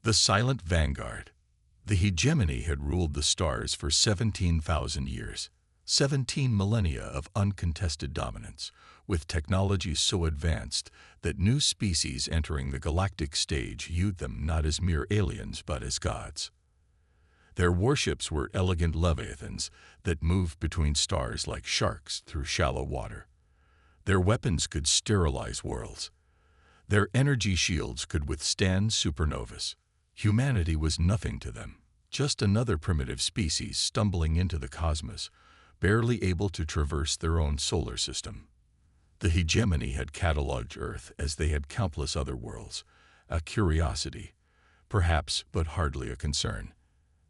The Silent Vanguard. The hegemony had ruled the stars for 17,000 years, 17 millennia of uncontested dominance, with technology so advanced that new species entering the galactic stage viewed them not as mere aliens but as gods. Their warships were elegant leviathans that moved between stars like sharks through shallow water. Their weapons could sterilize worlds. Their energy shields could withstand supernovas. Humanity was nothing to them, just another primitive species stumbling into the cosmos, barely able to traverse their own solar system. The hegemony had catalogued Earth as they had countless other worlds, a curiosity, perhaps, but hardly a concern.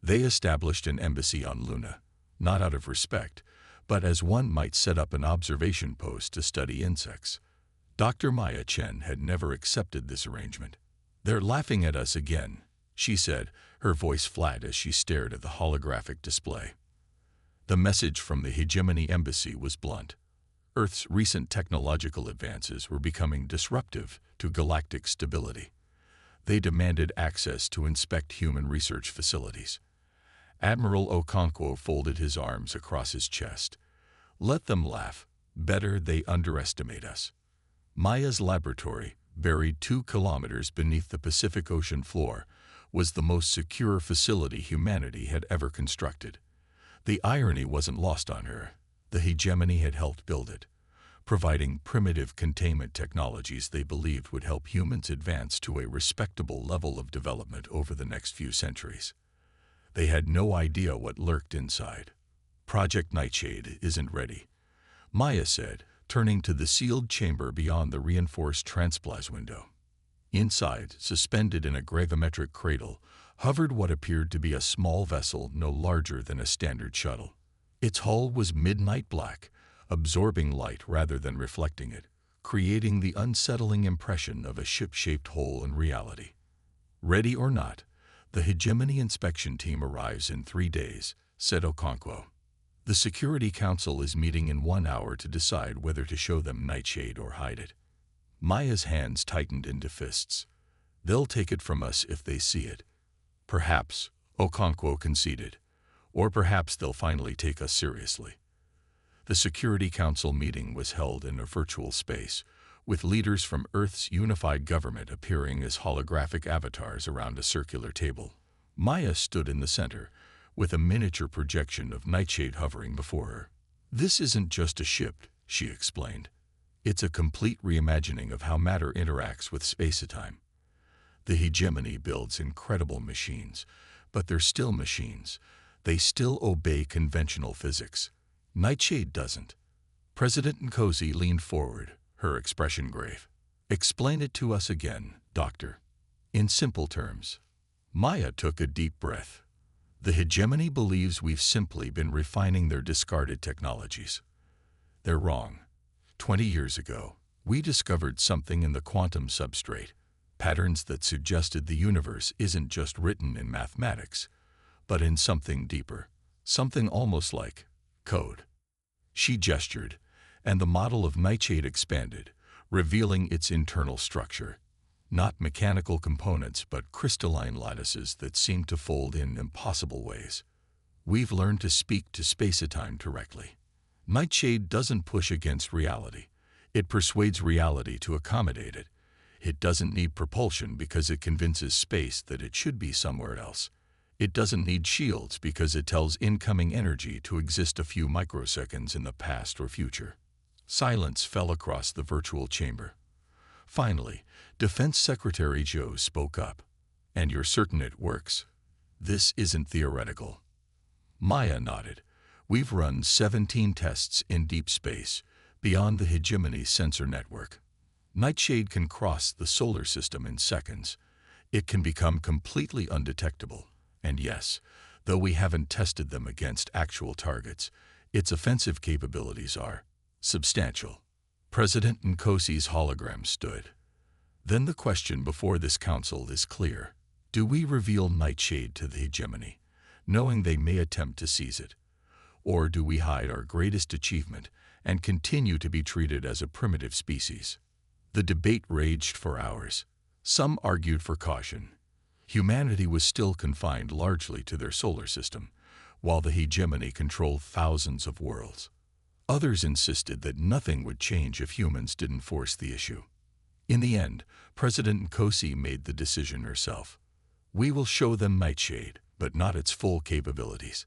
They established an embassy on Luna, not out of respect, but as one might set up an observation post to study insects. Dr. Maya Chen had never accepted this arrangement. "They're laughing at us again," she said, her voice flat as she stared at the holographic display. The message from the hegemony embassy was blunt. Earth's recent technological advances were becoming disruptive to galactic stability. They demanded access to inspect human research facilities. Admiral Okonkwo folded his arms across his chest. "Let them laugh. Better they underestimate us." Maya's laboratory, buried 2 kilometers beneath the Pacific Ocean floor, was the most secure facility humanity had ever constructed. The irony wasn't lost on her. The hegemony had helped build it, providing primitive containment technologies they believed would help humans advance to a respectable level of development over the next few centuries. They had no idea what lurked inside. "Project Nightshade isn't ready," Maya said, turning to the sealed chamber beyond the reinforced transplas window. Inside, suspended in a gravimetric cradle, hovered what appeared to be a small vessel no larger than a standard shuttle. Its hull was midnight black, absorbing light rather than reflecting it, creating the unsettling impression of a ship-shaped hole in reality. "Ready or not, the hegemony inspection team arrives in 3 days," said Okonkwo. "The Security Council is meeting in 1 hour to decide whether to show them Nightshade or hide it." Maya's hands tightened into fists. "They'll take it from us if they see it." "Perhaps," Okonkwo conceded. "Or perhaps they'll finally take us seriously." The Security Council meeting was held in a virtual space, with leaders from Earth's unified government appearing as holographic avatars around a circular table. Maya stood in the center, with a miniature projection of Nightshade hovering before her. "This isn't just a ship," she explained. "It's a complete reimagining of how matter interacts with space-time. The hegemony builds incredible machines, but they're still machines. They still obey conventional physics. Nightshade doesn't." President Nkosi leaned forward, her expression grave. "Explain it to us again, Doctor." "In simple terms." Maya took a deep breath. "The hegemony believes we've simply been refining their discarded technologies. They're wrong. 20 years ago, we discovered something in the quantum substrate, patterns that suggested the universe isn't just written in mathematics, but in something deeper, something almost like code." She gestured, and the model of Nightshade expanded, revealing its internal structure. Not mechanical components, but crystalline lattices that seemed to fold in impossible ways. "We've learned to speak to space-time directly. Nightshade doesn't push against reality. It persuades reality to accommodate it. It doesn't need propulsion because it convinces space that it should be somewhere else. It doesn't need shields because it tells incoming energy to exist a few microseconds in the past or future." Silence fell across the virtual chamber. Finally, Defense Secretary Zhou spoke up. "And you're certain it works? This isn't theoretical?" Maya nodded. "We've run 17 tests in deep space, beyond the hegemony sensor network. Nightshade can cross the solar system in seconds. It can become completely undetectable. And yes, though we haven't tested them against actual targets, its offensive capabilities are substantial." President Nkosi's hologram stood. "Then the question before this council is clear. Do we reveal Nightshade to the hegemony, knowing they may attempt to seize it? Or do we hide our greatest achievement and continue to be treated as a primitive species?" The debate raged for hours. Some argued for caution. Humanity was still confined largely to their solar system, while the hegemony controlled thousands of worlds. Others insisted that nothing would change if humans didn't force the issue. In the end, President Nkosi made the decision herself. We will show them Nightshade, but not its full capabilities.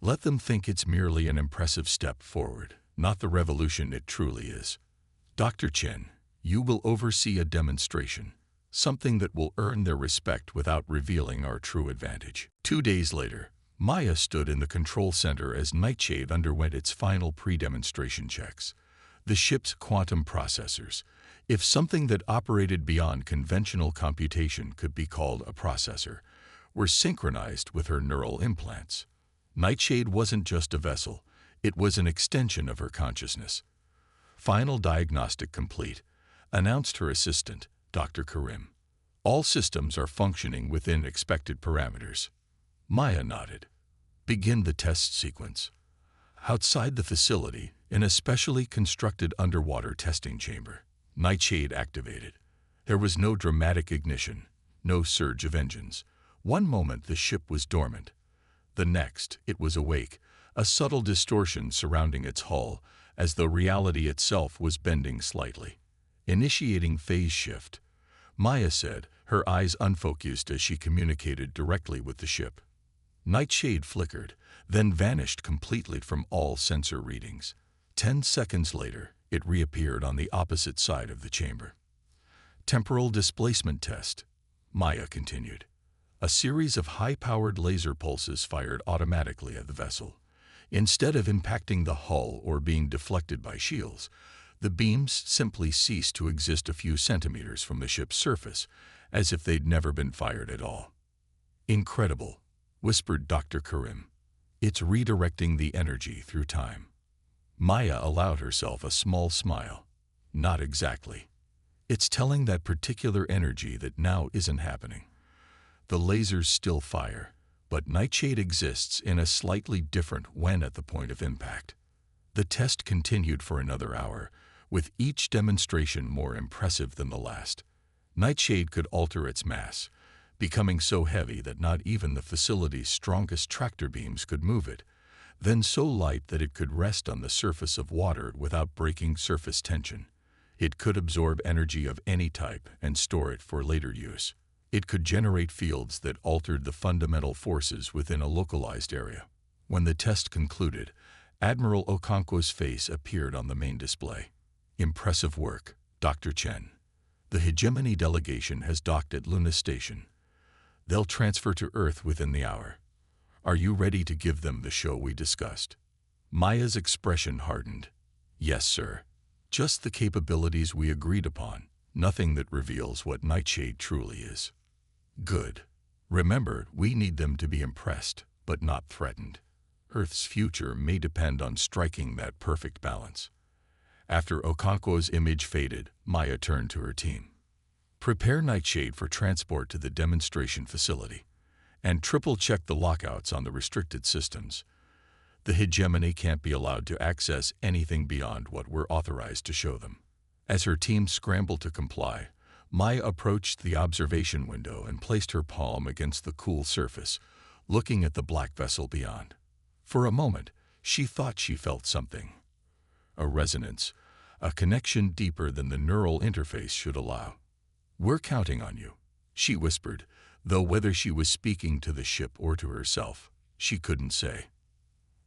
Let them think it's merely an impressive step forward, not the revolution it truly is. Dr. Chen, you will oversee a demonstration, something that will earn their respect without revealing our true advantage. 2 days later, Maya stood in the control center as Nightshade underwent its final pre-demonstration checks. The ship's quantum processors, if something that operated beyond conventional computation could be called a processor, were synchronized with her neural implants. Nightshade wasn't just a vessel, it was an extension of her consciousness. Final diagnostic complete, announced her assistant, Dr. Karim. All systems are functioning within expected parameters. Maya nodded. Begin the test sequence. Outside the facility, in a specially constructed underwater testing chamber, Nightshade activated. There was no dramatic ignition, no surge of engines. One moment the ship was dormant. The next, it was awake, a subtle distortion surrounding its hull, as though reality itself was bending slightly. Initiating phase shift, Maya said, her eyes unfocused as she communicated directly with the ship. Nightshade flickered, then vanished completely from all sensor readings. 10 seconds later, it reappeared on the opposite side of the chamber. Temporal displacement test, Maya continued. A series of high-powered laser pulses fired automatically at the vessel. Instead of impacting the hull or being deflected by shields, the beams simply ceased to exist a few centimeters from the ship's surface, as if they'd never been fired at all. Incredible, whispered Dr. Karim. It's redirecting the energy through time. Maya allowed herself a small smile. Not exactly. It's telling that particular energy that now isn't happening. The lasers still fire, but Nightshade exists in a slightly different when at the point of impact. The test continued for another hour, with each demonstration more impressive than the last. Nightshade could alter its mass, becoming so heavy that not even the facility's strongest tractor beams could move it, then so light that it could rest on the surface of water without breaking surface tension. It could absorb energy of any type and store it for later use. It could generate fields that altered the fundamental forces within a localized area. When the test concluded, Admiral Okonkwo's face appeared on the main display. Impressive work, Dr. Chen. The Hegemony delegation has docked at Luna Station. They'll transfer to Earth within the hour. Are you ready to give them the show we discussed? Maya's expression hardened. Yes, sir. Just the capabilities we agreed upon, nothing that reveals what Nightshade truly is. Good. Remember, we need them to be impressed, but not threatened. Earth's future may depend on striking that perfect balance. After Okonkwo's image faded, Maya turned to her team. Prepare Nightshade for transport to the demonstration facility, and triple-check the lockouts on the restricted systems. The Hegemony can't be allowed to access anything beyond what we're authorized to show them. As her team scrambled to comply, Maya approached the observation window and placed her palm against the cool surface, looking at the black vessel beyond. For a moment, she thought she felt something. A resonance, a connection deeper than the neural interface should allow. We're counting on you, she whispered, though whether she was speaking to the ship or to herself, she couldn't say.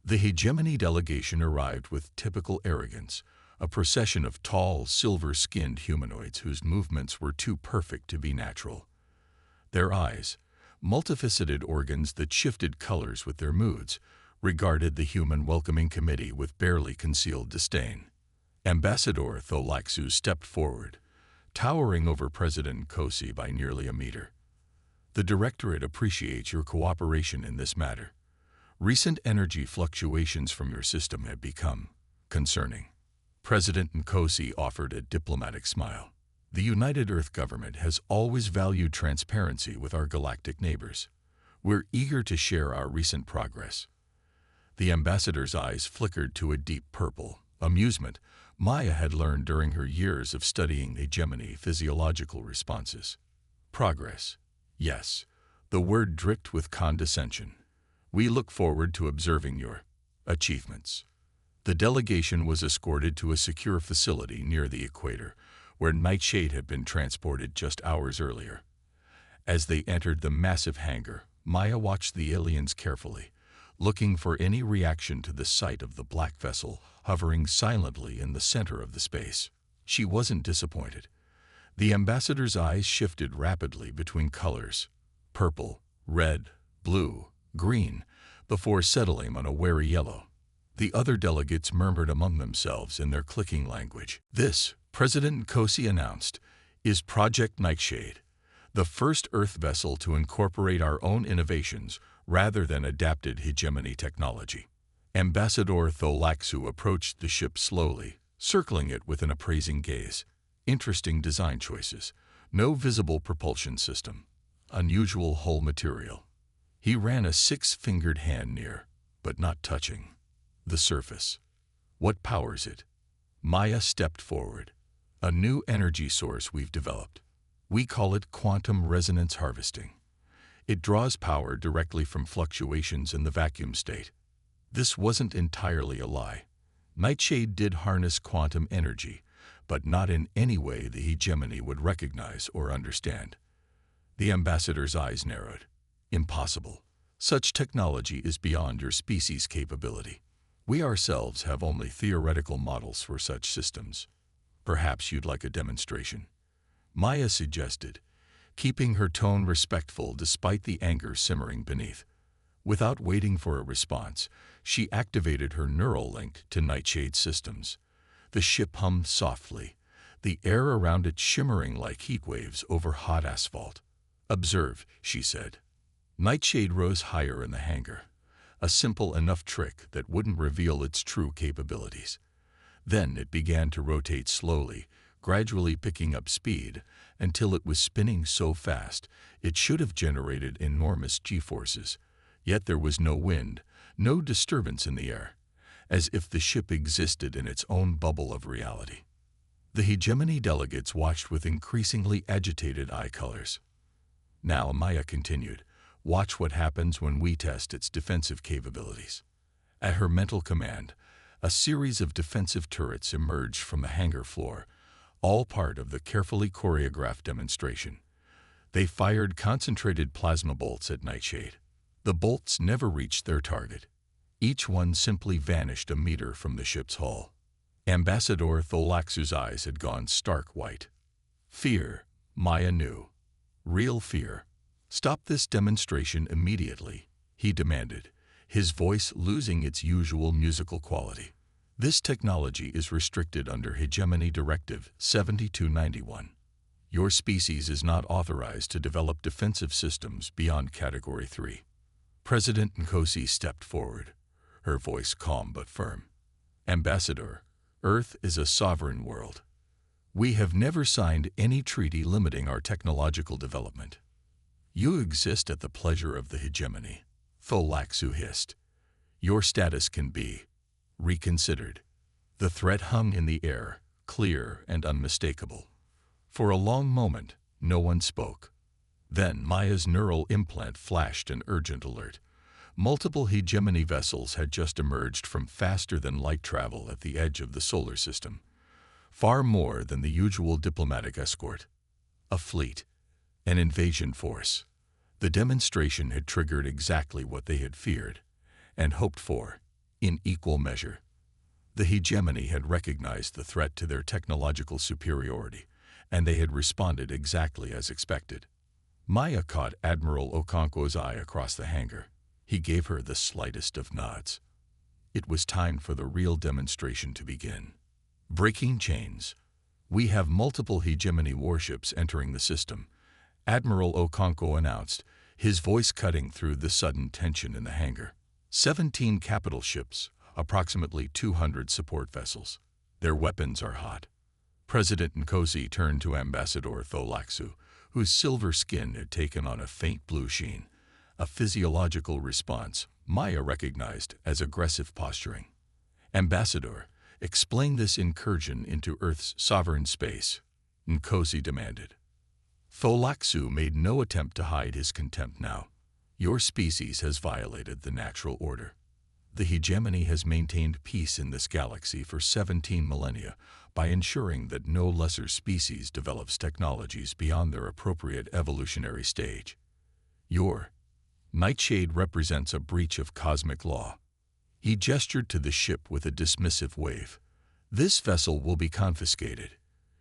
The Hegemony delegation arrived with typical arrogance, a procession of tall, silver-skinned humanoids whose movements were too perfect to be natural. Their eyes, multifaceted organs that shifted colors with their moods, regarded the human welcoming committee with barely concealed disdain. Ambassador Tholaxu stepped forward, towering over President Nkosi by nearly a meter. The Directorate appreciates your cooperation in this matter. Recent energy fluctuations from your system have become concerning. President Nkosi offered a diplomatic smile. The United Earth government has always valued transparency with our galactic neighbors. We're eager to share our recent progress. The ambassador's eyes flickered to a deep purple. Amusement Maya had learned during her years of studying hegemony physiological responses. Progress. Yes, The word dripped with condescension. "We look forward to observing your achievements." The delegation was escorted to a secure facility near the equator, where Nightshade had been transported just hours earlier. As they entered the massive hangar, Maya watched the aliens carefully, looking for any reaction to the sight of the black vessel hovering silently in the center of the space. She wasn't disappointed. The ambassador's eyes shifted rapidly between colors: purple, red, blue, green, before settling on a wary yellow. The other delegates murmured among themselves in their clicking language. "This," President Nkosi announced, "is Project Nightshade, the first Earth vessel to incorporate our own innovations rather than adapted hegemony technology." Ambassador Tholaxu approached the ship slowly, circling it with an appraising gaze. Interesting design choices. No visible propulsion system. Unusual hull material. He ran a six-fingered hand near, but not touching, the surface. "What powers it?" Maya stepped forward. "A new energy source we've developed. We call it quantum resonance harvesting. It draws power directly from fluctuations in the vacuum state." This wasn't entirely a lie. Nightshade did harness quantum energy, but not in any way the hegemony would recognize or understand. The ambassador's eyes narrowed. "Impossible. Such technology is beyond your species' capability. We ourselves have only theoretical models for such systems. Perhaps you'd like a demonstration," Maya suggested, keeping her tone respectful despite the anger simmering beneath. Without waiting for a response, she activated her neural link to Nightshade's systems. The ship hummed softly, the air around it shimmering like heat waves over hot asphalt. "Observe," she said. Nightshade rose higher in the hangar, a simple enough trick that wouldn't reveal its true capabilities. Then it began to rotate slowly, gradually picking up speed, until it was spinning so fast it should have generated enormous G-forces. Yet there was no wind, no disturbance in the air, as if the ship existed in its own bubble of reality. The hegemony delegates watched with increasingly agitated eye colors. "Now," Maya continued, "watch what happens when we test its defensive capabilities." At her mental command, a series of defensive turrets emerged from the hangar floor, all part of the carefully choreographed demonstration. They fired concentrated plasma bolts at Nightshade. The bolts never reached their target. Each one simply vanished a meter from the ship's hull. Ambassador Tholaxu's eyes had gone stark white. Fear, Maya knew. Real fear. "Stop this demonstration immediately," he demanded, his voice losing its usual musical quality. "This technology is restricted under Hegemony Directive 7291. Your species is not authorized to develop defensive systems beyond Category 3. President Nkosi stepped forward, her voice calm but firm. "Ambassador, Earth is a sovereign world. We have never signed any treaty limiting our technological development. You exist at the pleasure of the hegemony," Tholaxu hissed. "Your status can be reconsidered." The threat hung in the air, clear and unmistakable. For a long moment, no one spoke. Then Maya's neural implant flashed an urgent alert. Multiple hegemony vessels had just emerged from faster-than-light travel at the edge of the solar system. Far more than the usual diplomatic escort. A fleet. An invasion force. The demonstration had triggered exactly what they had feared and hoped for, in equal measure. The hegemony had recognized the threat to their technological superiority, and they had responded exactly as expected. Maya caught Admiral Okonkwo's eye across the hangar. He gave her the slightest of nods. It was time for the real demonstration to begin. Breaking chains. "We have multiple hegemony warships entering the system," Admiral Okonkwo announced, his voice cutting through the sudden tension in the hangar. 17 capital ships, approximately 200 support vessels. Their weapons are hot. President Nkosi turned to Ambassador Tholaxu, whose silver skin had taken on a faint blue sheen, a physiological response Maya recognized as aggressive posturing. "Ambassador, explain this incursion into Earth's sovereign space," Nkosi demanded. Tholaxu made no attempt to hide his contempt now. Your species has violated the natural order. The hegemony has maintained peace in this galaxy for 17 millennia by ensuring that no lesser species develops technologies beyond their appropriate evolutionary stage. Your Nightshade represents a breach of cosmic law. He gestured to the ship with a dismissive wave. This vessel will be confiscated.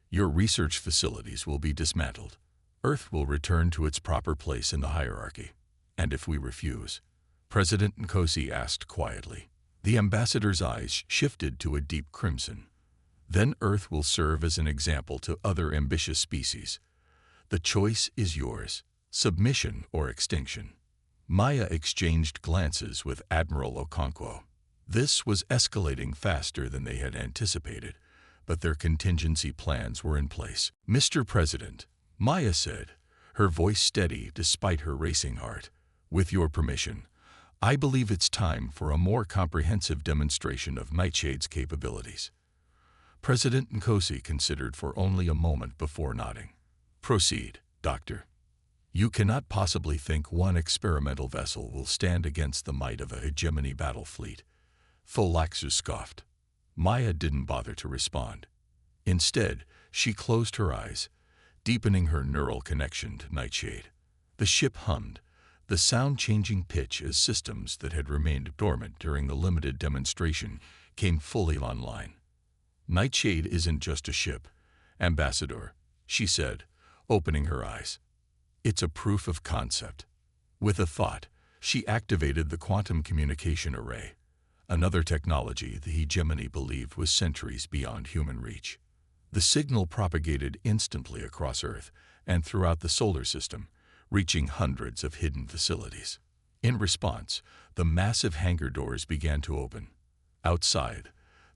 Your research facilities will be dismantled. Earth will return to its proper place in the hierarchy. And if we refuse? President Nkosi asked quietly. The ambassador's eyes shifted to a deep crimson. Then Earth will serve as an example to other ambitious species. The choice is yours, submission or extinction. Maya exchanged glances with Admiral Okonkwo. This was escalating faster than they had anticipated, but their contingency plans were in place. Mr. President, Maya said, her voice steady despite her racing heart, with your permission, I believe it's time for a more comprehensive demonstration of Nightshade's capabilities. President Nkosi considered for only a moment before nodding. Proceed, Doctor. You cannot possibly think one experimental vessel will stand against the might of a hegemony battle fleet. Tholaxu scoffed. Maya didn't bother to respond. Instead, she closed her eyes, deepening her neural connection to Nightshade. The ship hummed, the sound changing pitch as systems that had remained dormant during the limited demonstration came fully online. Nightshade isn't just a ship, Ambassador, she said, opening her eyes. It's a proof of concept. With a thought, she activated the quantum communication array, another technology the hegemony believed was centuries beyond human reach. The signal propagated instantly across Earth and throughout the solar system, reaching hundreds of hidden facilities. In response, the massive hangar doors began to open. Outside,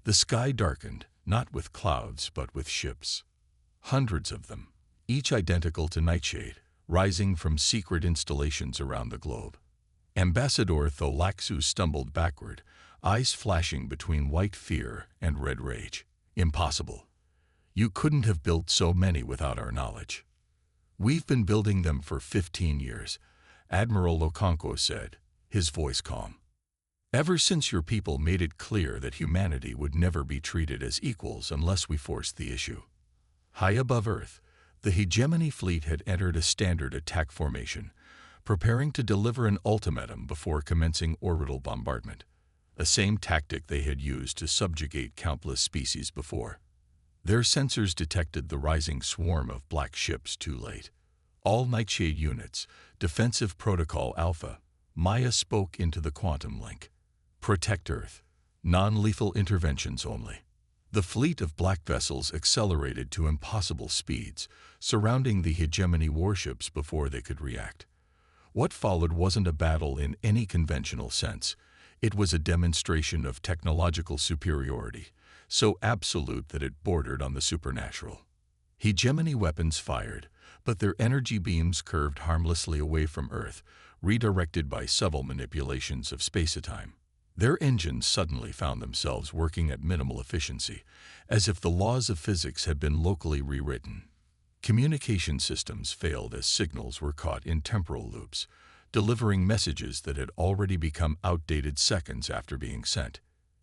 the sky darkened, not with clouds but with ships. Hundreds of them, each identical to Nightshade, rising from secret installations around the globe. Ambassador Tholaxu stumbled backward, eyes flashing between white fear and red rage. Impossible. You couldn't have built so many without our knowledge. We've been building them for 15 years, Admiral Okonkwo said, his voice calm. Ever since your people made it clear that humanity would never be treated as equals unless we forced the issue. High above Earth, the hegemony fleet had entered a standard attack formation, preparing to deliver an ultimatum before commencing orbital bombardment, a same tactic they had used to subjugate countless species before. Their sensors detected the rising swarm of black ships too late. All Nightshade units, Defensive Protocol Alpha, Maya spoke into the quantum link. Protect Earth. Non-lethal interventions only. The fleet of black vessels accelerated to impossible speeds, surrounding the hegemony warships before they could react. What followed wasn't a battle in any conventional sense. It was a demonstration of technological superiority, so absolute that it bordered on the supernatural. Hegemony weapons fired, but their energy beams curved harmlessly away from Earth, redirected by subtle manipulations of space-time. Their engines suddenly found themselves working at minimal efficiency, as if the laws of physics had been locally rewritten. Communication systems failed as signals were caught in temporal loops, delivering messages that had already become outdated seconds after being sent.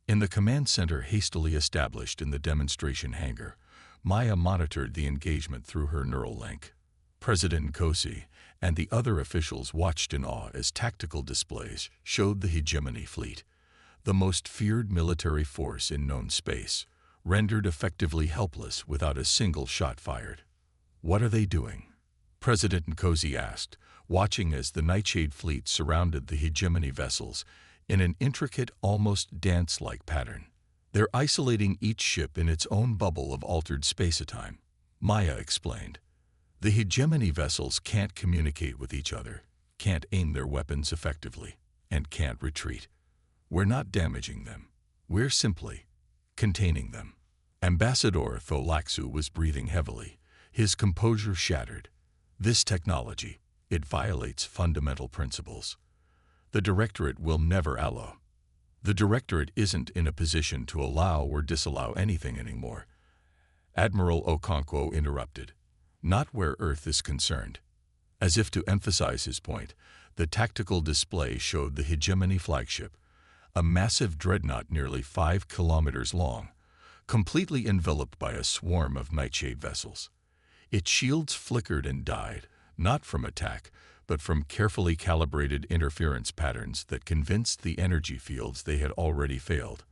In the command center hastily established in the demonstration hangar, Maya monitored the engagement through her neural link. President Nkosi and the other officials watched in awe as tactical displays showed the hegemony fleet, the most feared military force in known space, rendered effectively helpless without a single shot fired. What are they doing? President Nkosi asked, watching as the Nightshade fleet surrounded the hegemony vessels in an intricate, almost dance-like pattern. They're isolating each ship in its own bubble of altered space-time, Maya explained. The hegemony vessels can't communicate with each other, can't aim their weapons effectively, and can't retreat. We're not damaging them. We're simply containing them. Ambassador Tholaxu was breathing heavily, his composure shattered. This technology, it violates fundamental principles. The Directorate will never allow. The Directorate isn't in a position to allow or disallow anything anymore. Admiral Okonkwo interrupted. not where Earth is concerned. As if to emphasize his point, the tactical display showed the Hegemony flagship, a massive dreadnought nearly 5 kilometers long, completely enveloped by a swarm of nightshade vessels. Its shields flickered and died, not from attack, but from carefully calibrated interference patterns that convinced the energy fields they had already failed.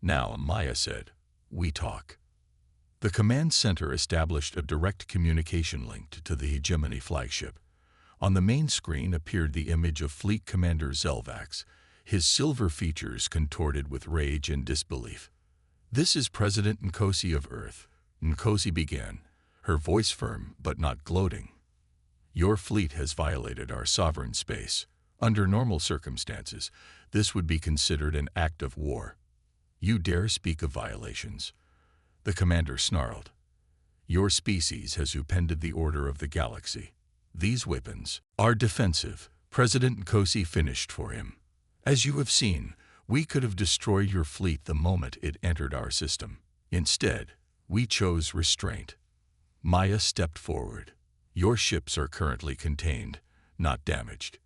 Now, Maya said, "We talk." The command center established a direct communication link to the Hegemony flagship. On the main screen appeared the image of Fleet Commander Zelvax, his silver features contorted with rage and disbelief. "This is President Nkosi of Earth," Nkosi began, her voice firm but not gloating. "Your fleet has violated our sovereign space. Under normal circumstances, this would be considered an act of war. You dare speak of violations?" The commander snarled. "Your species has upended the order of the galaxy. These weapons are defensive," President Nkosi finished for him. "As you have seen, we could have destroyed your fleet the moment it entered our system. Instead, we chose restraint." Maya stepped forward. "Your ships are currently contained, not damaged.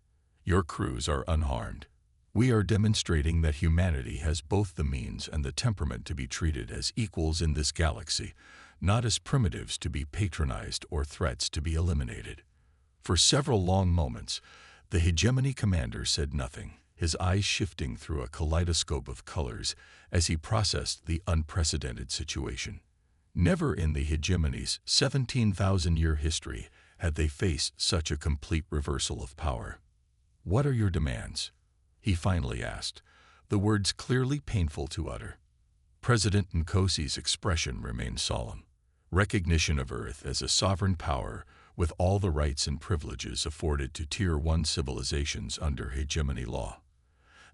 Your crews are unharmed. We are demonstrating that humanity has both the means and the temperament to be treated as equals in this galaxy, not as primitives to be patronized or threats to be eliminated." For several long moments, the Hegemony commander said nothing, his eyes shifting through a kaleidoscope of colors as he processed the unprecedented situation. Never in the Hegemony's 17,000-year history had they faced such a complete reversal of power. "What are your demands?" he finally asked, the words clearly painful to utter. President Nkosi's expression remained solemn. "Recognition of Earth as a sovereign power with all the rights and privileges afforded to Tier 1 civilizations under Hegemony law.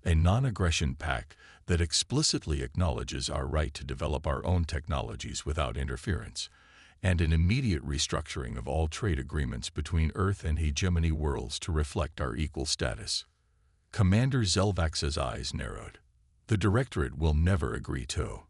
A non-aggression pact that explicitly acknowledges our right to develop our own technologies without interference, and an immediate restructuring of all trade agreements between Earth and Hegemony worlds to reflect our equal status." Commander Zelvax's eyes narrowed. "The Directorate will never agree to."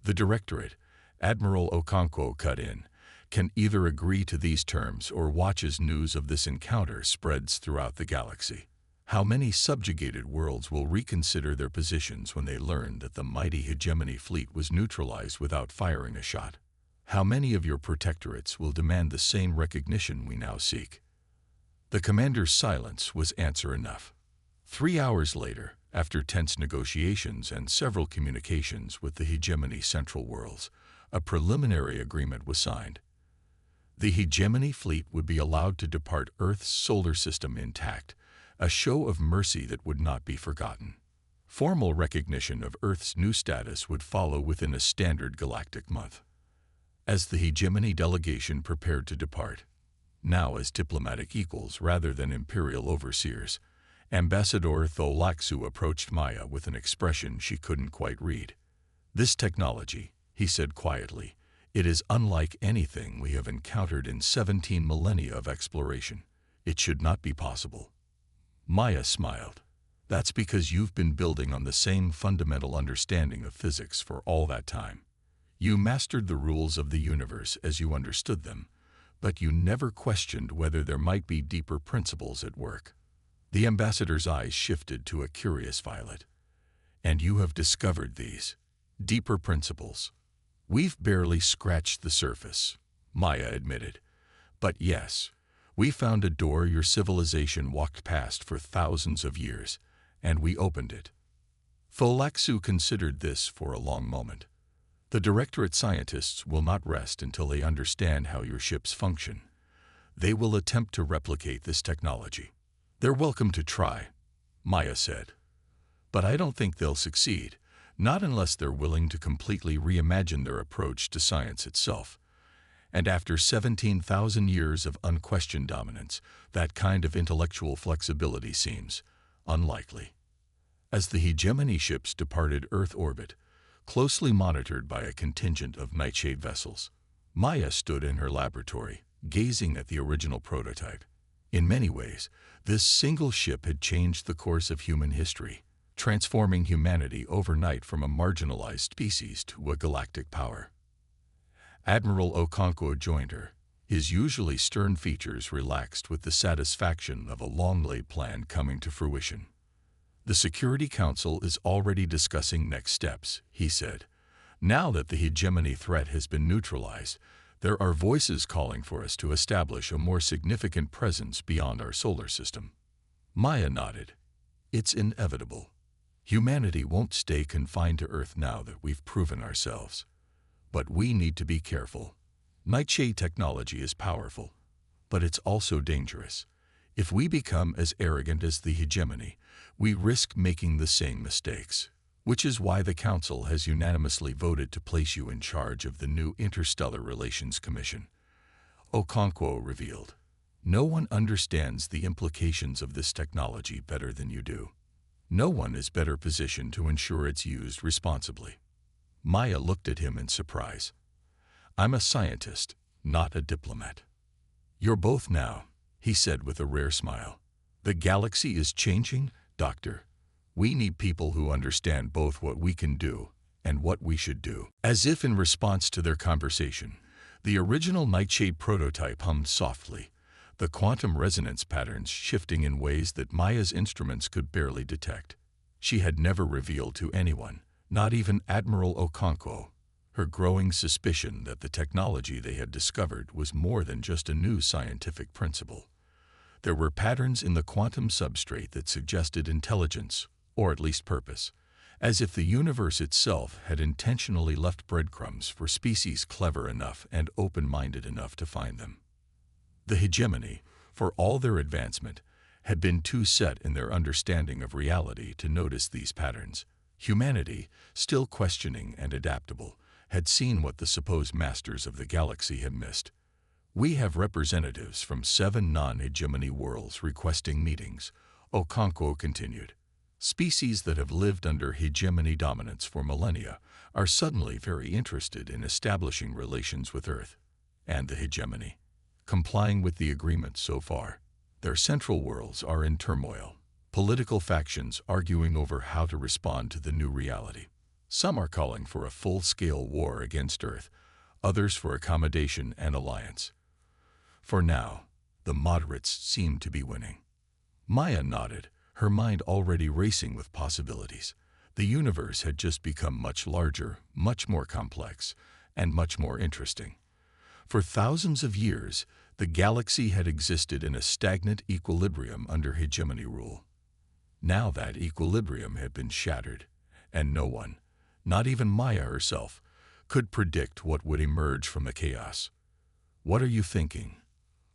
"The Directorate," Admiral Okonkwo cut in, "can either agree to these terms or watch as news of this encounter spreads throughout the galaxy. How many subjugated worlds will reconsider their positions when they learn that the mighty Hegemony fleet was neutralized without firing a shot? How many of your protectorates will demand the same recognition we now seek?" The commander's silence was answer enough. 3 hours later, after tense negotiations and several communications with the Hegemony Central Worlds, a preliminary agreement was signed. The Hegemony fleet would be allowed to depart Earth's solar system intact, a show of mercy that would not be forgotten. Formal recognition of Earth's new status would follow within a standard galactic month. As the Hegemony delegation prepared to depart, now as diplomatic equals rather than imperial overseers, Ambassador Tholaxu approached Maya with an expression she couldn't quite read. "This technology," he said quietly, "it is unlike anything we have encountered in 17 millennia of exploration. It should not be possible." Maya smiled. "That's because you've been building on the same fundamental understanding of physics for all that time. You mastered the rules of the universe as you understood them, but you never questioned whether there might be deeper principles at work." The ambassador's eyes shifted to a curious violet. "And you have discovered these deeper principles." "We've barely scratched the surface," Maya admitted. "But yes, we found a door your civilization walked past for thousands of years, and we opened it." Tholaxu considered this for a long moment. "The Directorate scientists will not rest until they understand how your ships function. They will attempt to replicate this technology." "They're welcome to try," Maya said. "But I don't think they'll succeed, not unless they're willing to completely reimagine their approach to science itself. And after 17,000 years of unquestioned dominance, that kind of intellectual flexibility seems unlikely." As the Hegemony ships departed Earth orbit, closely monitored by a contingent of nightshade vessels, Maya stood in her laboratory, gazing at the original prototype. In many ways, this single ship had changed the course of human history, transforming humanity overnight from a marginalized species to a galactic power. Admiral Okonkwo joined her, His usually stern features relaxed with the satisfaction of a long-laid plan coming to fruition. "The Security Council is already discussing next steps," he said. "Now that the hegemony threat has been neutralized, there are voices calling for us to establish a more significant presence beyond our solar system." Maya nodded. "It's inevitable. Humanity won't stay confined to Earth now that we've proven ourselves. But we need to be careful. Nightshade technology is powerful, but it's also dangerous. If we become as arrogant as the hegemony, we risk making the same mistakes, which is why the Council has unanimously voted to place you in charge of the new Interstellar Relations Commission," Okonkwo revealed. "No one understands the implications of this technology better than you do. No one is better positioned to ensure it's used responsibly." Maya looked at him in surprise. "I'm a scientist, not a diplomat." "You're both now," he said with a rare smile. "The galaxy is changing, Doctor. We need people who understand both what we can do and what we should do." As if in response to their conversation, the original Nightshade prototype hummed softly, the quantum resonance patterns shifting in ways that Maya's instruments could barely detect. She had never revealed to anyone, not even Admiral Okonkwo, her growing suspicion that the technology they had discovered was more than just a new scientific principle. There were patterns in the quantum substrate that suggested intelligence, or at least purpose, as if the universe itself had intentionally left breadcrumbs for species clever enough and open-minded enough to find them. The hegemony, for all their advancement, had been too set in their understanding of reality to notice these patterns. Humanity, still questioning and adaptable, had seen what the supposed masters of the galaxy had missed. "We have representatives from 7 non-hegemony worlds requesting meetings," Okonkwo continued. "Species that have lived under hegemony dominance for millennia are suddenly very interested in establishing relations with Earth and the hegemony, complying with the agreement so far. Their central worlds are in turmoil, political factions arguing over how to respond to the new reality. Some are calling for a full-scale war against Earth, others for accommodation and alliance. For now, the moderates seem to be winning." Maya nodded, her mind already racing with possibilities. The universe had just become much larger, much more complex, and much more interesting. For thousands of years, the galaxy had existed in a stagnant equilibrium under hegemony rule. Now that equilibrium had been shattered, and no one, not even Maya herself, could predict what would emerge from the chaos. "What are you thinking?"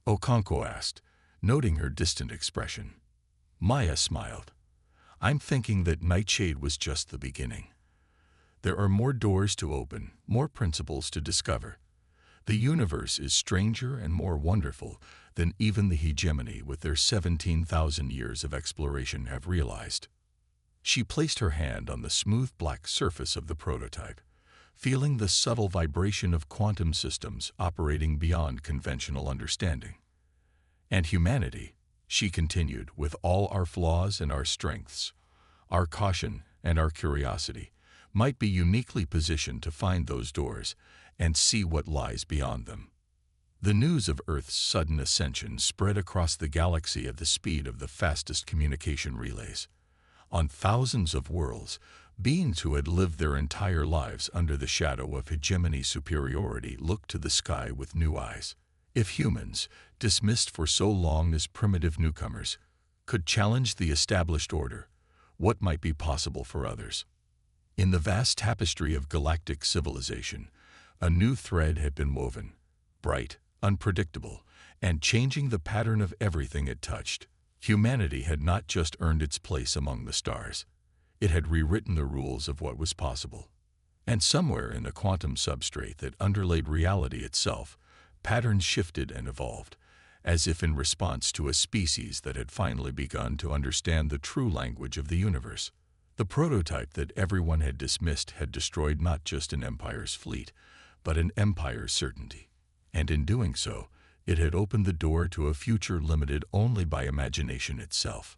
Okonkwo asked, noting her distant expression. Maya smiled. "I'm thinking that Nightshade was just the beginning. There are more doors to open, more principles to discover. The universe is stranger and more wonderful than even the hegemony with their 17,000 years of exploration have realized." She placed her hand on the smooth black surface of the prototype, feeling the subtle vibration of quantum systems operating beyond conventional understanding. "And humanity," she continued, "with all our flaws and our strengths, our caution and our curiosity, might be uniquely positioned to find those doors and see what lies beyond them." The news of Earth's sudden ascension spread across the galaxy at the speed of the fastest communication relays. On thousands of worlds, beings who had lived their entire lives under the shadow of hegemony superiority looked to the sky with new eyes. If humans, dismissed for so long as primitive newcomers, could challenge the established order, what might be possible for others? In the vast tapestry of galactic civilization, a new thread had been woven, bright, unpredictable, and changing the pattern of everything it touched. Humanity had not just earned its place among the stars. It had rewritten the rules of what was possible. And somewhere in the quantum substrate that underlaid reality itself, patterns shifted and evolved, as if in response to a species that had finally begun to understand the true language of the universe. The prototype that everyone had dismissed had destroyed not just an empire's fleet, but an empire's certainty. And in doing so, it had opened the door to a future limited only by imagination itself.